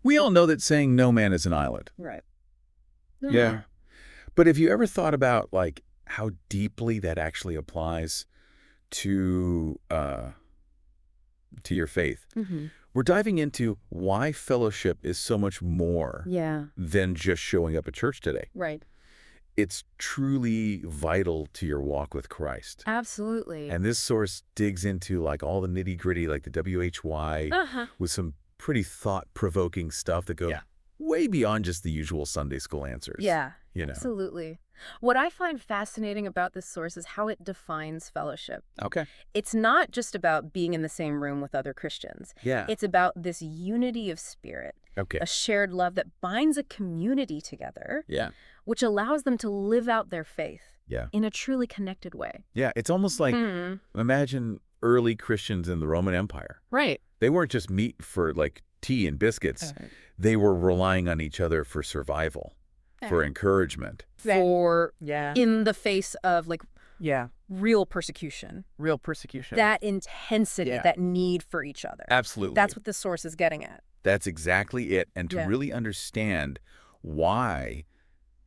We all know that saying no man is an island. Right. Yeah. But have you ever thought about, like, how deeply that actually applies to your faith? Mm-hmm. We're diving into why fellowship is so much more Yeah. than just showing up at church today. Right. It's truly vital to your walk with Christ. Absolutely. And this source digs into, like, all the nitty-gritty, like the WHY, with some pretty thought-provoking stuff that goes way beyond just the usual Sunday school answers. Yeah, you know. absolutely. What I find fascinating about this source is how it defines fellowship. Okay. It's not just about being in the same room with other Christians. Yeah. It's about this unity of spirit, Okay. a shared love that binds a community together, Yeah. which allows them to live out their faith Yeah. in a truly connected way. Yeah. It's almost like, Hmm. imagine early Christians in the Roman Empire. Right. They weren't just meat for, like, tea and biscuits. They were relying on each other for survival, for encouragement. For Yeah. in the face of like Yeah. real persecution, Real persecution. that intensity, Yeah. that need for each other. Absolutely. That's what this source is getting at. That's exactly it. And to Yeah. really understand why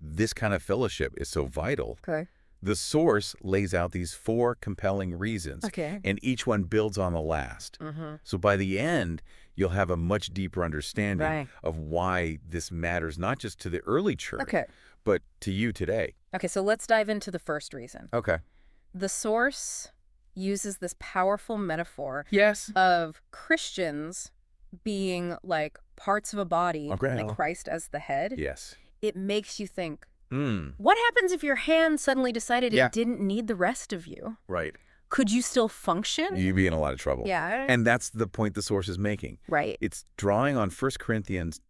this kind of fellowship is so vital, Okay. the source lays out these 4 compelling reasons, Okay. and each one builds on the last. Mm-hmm. So by the end, you'll have a much deeper understanding Right. of why this matters not just to the early church, Okay. but to you today. Okay, so let's dive into the first reason. Okay. The source uses this powerful metaphor Yes. of Christians being like parts of a body, Okay. like Christ as the head. Yes. It makes you think, Mm, what happens if your hand suddenly decided Yeah. it didn't need the rest of you? right. Could you still function? You'd be in a lot of trouble. Yeah. And that's the point the source is making. Right. It's drawing on 1 Corinthians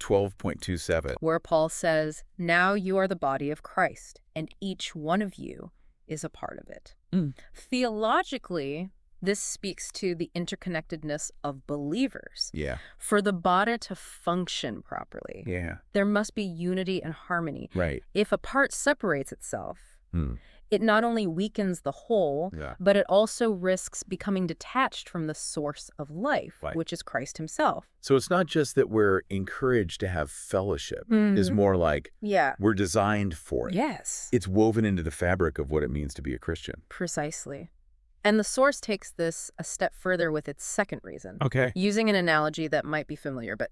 12.27. Where Paul says, now you are the body of Christ, and each one of you is a part of it. Mm. Theologically, this speaks to the interconnectedness of believers. Yeah. For the body to function properly, Yeah. there must be unity and harmony. Right. If a part separates itself, Hmm. it not only weakens the whole, Yeah. but it also risks becoming detached from the source of life, Right. which is Christ himself. So it's not just that we're encouraged to have fellowship. It's Mhm. more like Yeah. we're designed for it. Yes. It's woven into the fabric of what it means to be a Christian. Precisely. And the source takes this a step further with its second reason, Okay. using an analogy that might be familiar, but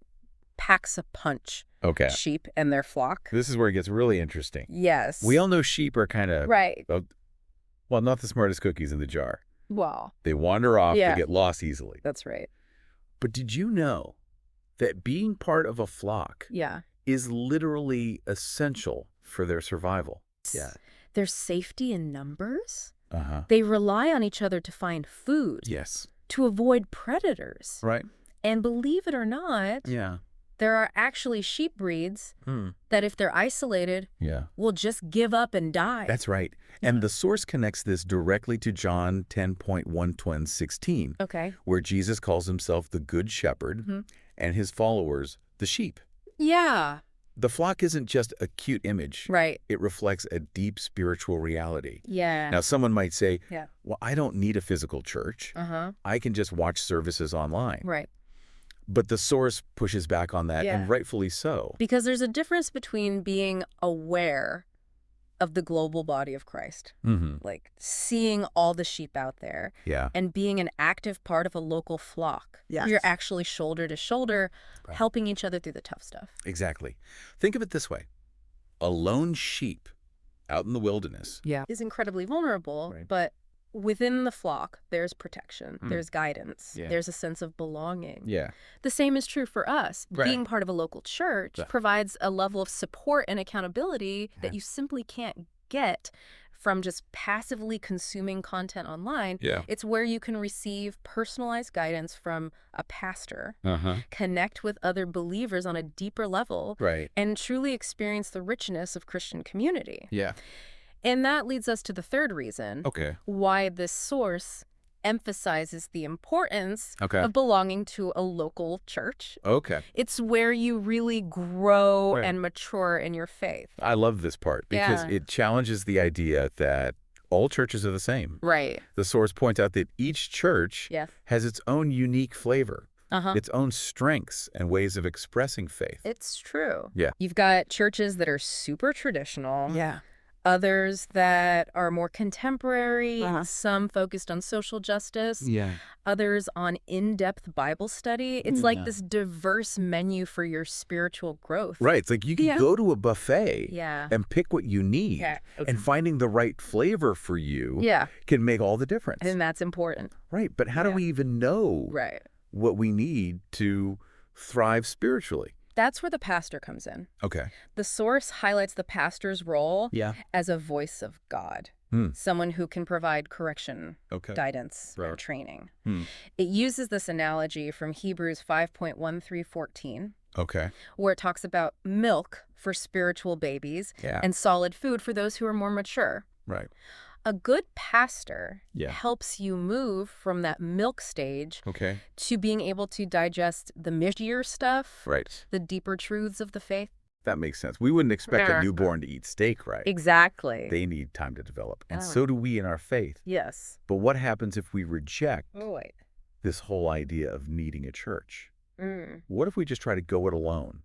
packs a punch, Okay. sheep and their flock. This is where it gets really interesting. Yes. We all know sheep are kind of, Right. well, not the smartest cookies in the jar. Well, They wander off, Yeah. they get lost easily. that's right. But did you know that being part of a flock Yeah. is literally essential for their survival? Yeah. There's safety in numbers. Uh-huh. They rely on each other to find food, Yes. to avoid predators. Right? And believe it or not, Yeah. there are actually sheep breeds Hmm. that if they're isolated, Yeah. will just give up and die. That's right. And the source connects this directly to John 10.1:16, Okay. where Jesus calls himself the Good Shepherd Mhm. and his followers the sheep. Yeah. The flock isn't just a cute image. Right. It reflects a deep spiritual reality. Yeah. Now, someone might say, Yeah. well, I don't need a physical church. Uh-huh. I can just watch services online. Right. But the source pushes back on that, Yeah. and rightfully so. Because there's a difference between being aware of the global body of Christ, Mm-hmm. like seeing all the sheep out there, Yeah. and being an active part of a local flock. Yes. You're actually shoulder to shoulder, Right. helping each other through the tough stuff. Exactly. Think of it this way. A lone sheep out in the wilderness. Yeah. Is incredibly vulnerable, Right. but within the flock, there's protection, Mm. there's guidance, Yeah. there's a sense of belonging. Yeah. The same is true for us. Right. Being part of a local church Yeah. provides a level of support and accountability Yeah. that you simply can't get from just passively consuming content online. Yeah. It's where you can receive personalized guidance from a pastor, Uh-huh. connect with other believers on a deeper level, Right. and truly experience the richness of Christian community. Yeah. And that leads us to the third reason Okay. why this source emphasizes the importance Okay. of belonging to a local church. Okay. It's where you really grow Right. and mature in your faith. I love this part because Yeah. it challenges the idea that all churches are the same. Right. The source points out that each church Yes. has its own unique flavor. its own strengths and ways of expressing faith. It's true. Yeah. You've got churches that are super traditional. Yeah. Others that are more contemporary, some focused on social justice, Yeah. others on in-depth Bible study. It's like this diverse menu for your spiritual growth. Right. It's like you can go to a buffet and pick what you need. Yeah. And finding the right flavor for you can make all the difference. And that's important. Right. But how do we even know what we need to thrive spiritually? That's where the pastor comes in. Okay. The source highlights the pastor's role as a voice of God, someone who can provide correction, guidance, and training. It uses this analogy from Hebrews 5.13-14, where it talks about milk for spiritual babies and solid food for those who are more mature. Right. A good pastor helps you move from that milk stage to being able to digest the meatier stuff, the deeper truths of the faith. That makes sense. We wouldn't expect a newborn to eat steak, right? Exactly. They need time to develop. And so do we in our faith. Yes. But what happens if we reject this whole idea of needing a church? What if we just try to go it alone?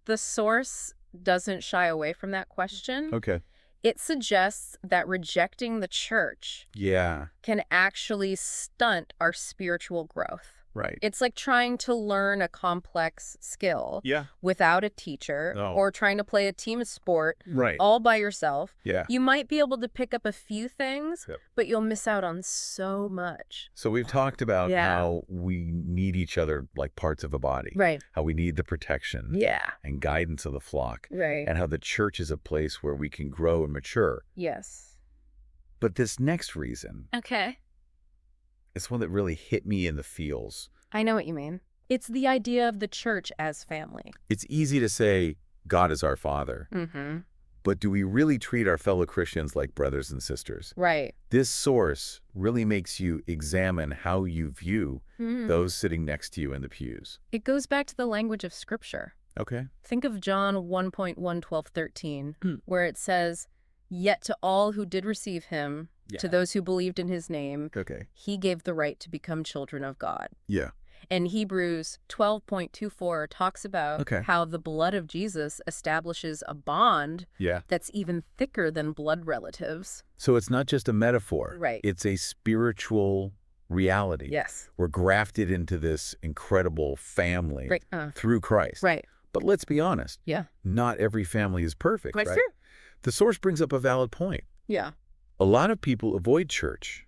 The source doesn't shy away from that question. Okay. It suggests that rejecting the church can actually stunt our spiritual growth. Right. It's like trying to learn a complex skill without a teacher or trying to play a team sport all by yourself. Yeah. You might be able to pick up a few things, but you'll miss out on so much. So we've talked about how we need each other like parts of a body. Right. How we need the protection and guidance of the flock. Right. And how the church is a place where we can grow and mature. Yes. But this next reason. It's one that really hit me in the feels. I know what you mean. It's the idea of the church as family. It's easy to say God is our Father. But do we really treat our fellow Christians like brothers and sisters? Right. This source really makes you examine how you view those sitting next to you in the pews. It goes back to the language of Scripture. Okay. Think of John 1:1, 12, 13, where it says, "Yet to all who did receive him, to those who believed in his name, he gave the right to become children of God." Yeah. And Hebrews 12.24 talks about how the blood of Jesus establishes a bond that's even thicker than blood relatives. So it's not just a metaphor. Right. It's a spiritual reality. Yes. We're grafted into this incredible family through Christ. Right. But let's be honest. Yeah. Not every family is perfect, Quite right? true. The source brings up a valid point. Yeah. A lot of people avoid church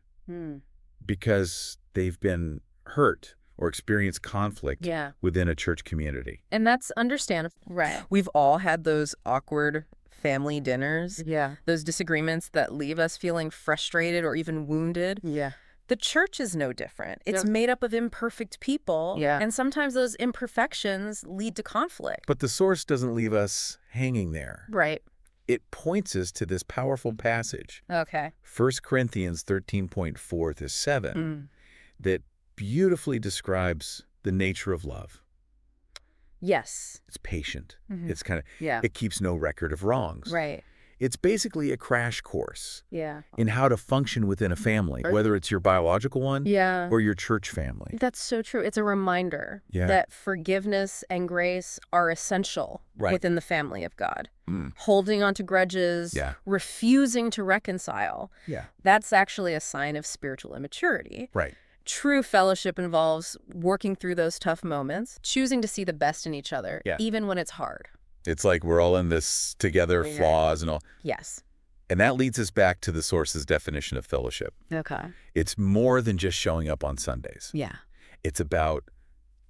because they've been hurt or experienced conflict within a church community. And that's understandable. Right. We've all had those awkward family dinners. Yeah. Those disagreements that leave us feeling frustrated or even wounded. Yeah. The church is no different. It's made up of imperfect people. Yeah. And sometimes those imperfections lead to conflict. But the source doesn't leave us hanging there. Right. It points us to this powerful passage. 1 Corinthians 13.4-7 that beautifully describes the nature of love. Yes. It's patient. It's kind of, it keeps no record of wrongs. Right. It's basically a crash course in how to function within a family, whether it's your biological one or your church family. That's so true. It's a reminder that forgiveness and grace are essential within the family of God. Holding on to grudges, refusing to reconcile, that's actually a sign of spiritual immaturity. Right. True fellowship involves working through those tough moments, choosing to see the best in each other, even when it's hard. It's like we're all in this together, flaws and all. Yes. And that leads us back to the source's definition of fellowship. It's more than just showing up on Sundays. Yeah. It's about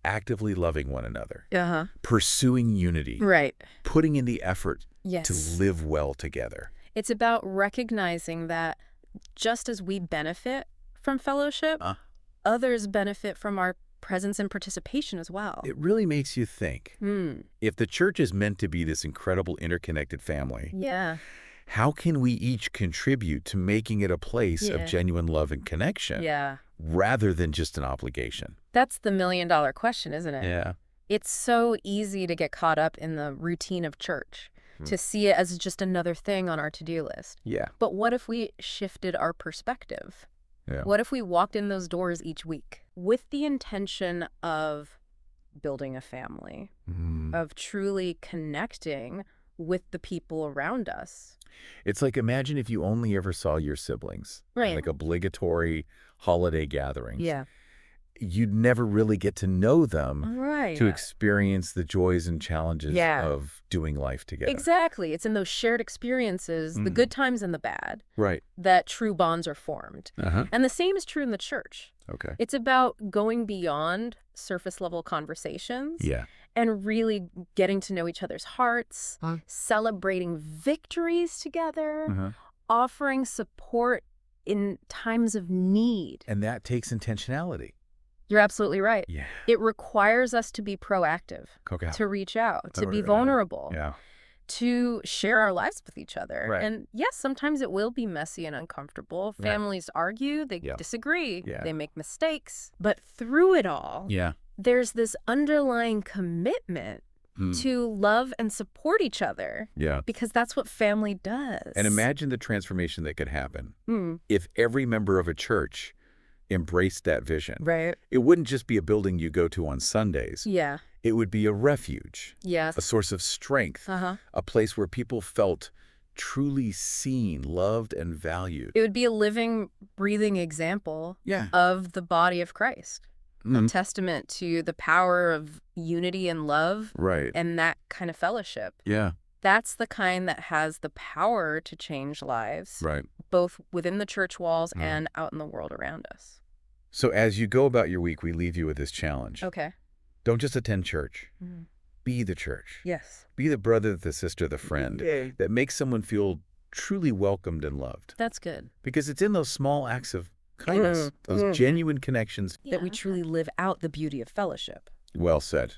actively loving one another, pursuing unity, putting in the effort to live well together. It's about recognizing that just as we benefit from fellowship, others benefit from our presence and participation as well. It really makes you think. If the church is meant to be this incredible interconnected family, how can we each contribute to making it a place of genuine love and connection rather than just an obligation? That's the million-dollar question, isn't it? Yeah. It's so easy to get caught up in the routine of church, to see it as just another thing on our to-do list. Yeah. But what if we shifted our perspective? What if we walked in those doors each week with the intention of building a family, of truly connecting with the people around us. It's like, imagine if you only ever saw your siblings, Right. like obligatory holiday gatherings. Yeah. You'd never really get to know them Right. to experience the joys and challenges of doing life together. Exactly. It's in those shared experiences, the good times and the bad, that true bonds are formed. And the same is true in the church. Okay. It's about going beyond surface level conversations and really getting to know each other's hearts, celebrating victories together, offering support in times of need. And that takes intentionality. You're absolutely right. Yeah. It requires us to be proactive, to reach out, to be vulnerable, to share our lives with each other. Right. And yes, sometimes it will be messy and uncomfortable. Families argue, they disagree, they make mistakes. But through it all, there's this underlying commitment to love and support each other. Yeah. Because that's what family does. And imagine the transformation that could happen if every member of a church embraced that vision. Right. It wouldn't just be a building you go to on Sundays. Yeah. It would be a refuge. Yes. A source of strength. A place where people felt truly seen, loved, and valued. It would be a living, breathing example of the body of Christ. A testament to the power of unity and love. Right. And that kind of fellowship. Yeah. That's the kind that has the power to change lives. Right. Both within the church walls and out in the world around us. So as you go about your week, we leave you with this challenge. Okay. Don't just attend church. Be the church. Yes. Be the brother, the sister, the friend that makes someone feel truly welcomed and loved. That's good. Because it's in those small acts of kindness, those genuine connections, that we truly live out the beauty of fellowship. Well said.